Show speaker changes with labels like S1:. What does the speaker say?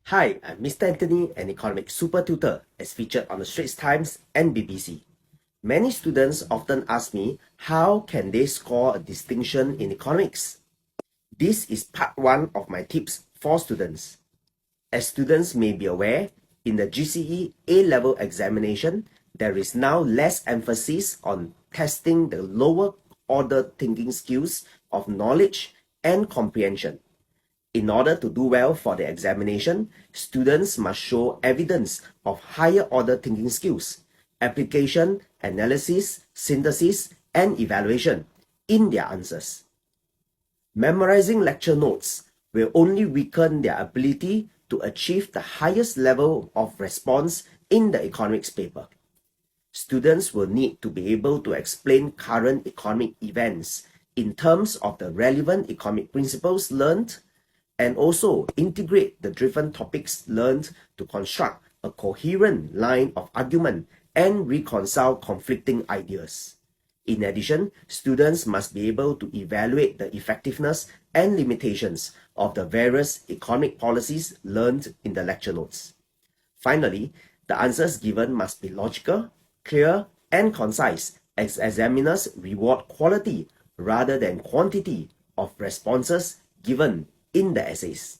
S1: Hi, I'm Mr. Anthony, an economics super tutor, as featured on the Straits Times and BBC. Many students often ask me how can they score a distinction in economics. This is part 1 of my tips for students. As students may be aware, in the GCE A-level examination, there is now less emphasis on testing the lower order thinking skills of knowledge and comprehension. In order to do well for the examination, students must show evidence of higher order thinking skills, application, analysis, synthesis, and evaluation in their answers. Memorizing lecture notes will only weaken their ability to achieve the highest level of response in the economics paper. Students will need to be able to explain current economic events in terms of the relevant economic principles learned, and also integrate the different topics learned to construct a coherent line of argument and reconcile conflicting ideas. In addition, students must be able to evaluate the effectiveness and limitations of the various economic policies learned in the lecture notes. Finally, the answers given must be logical, clear, and concise, as examiners reward quality rather than quantity of responses given in the essays.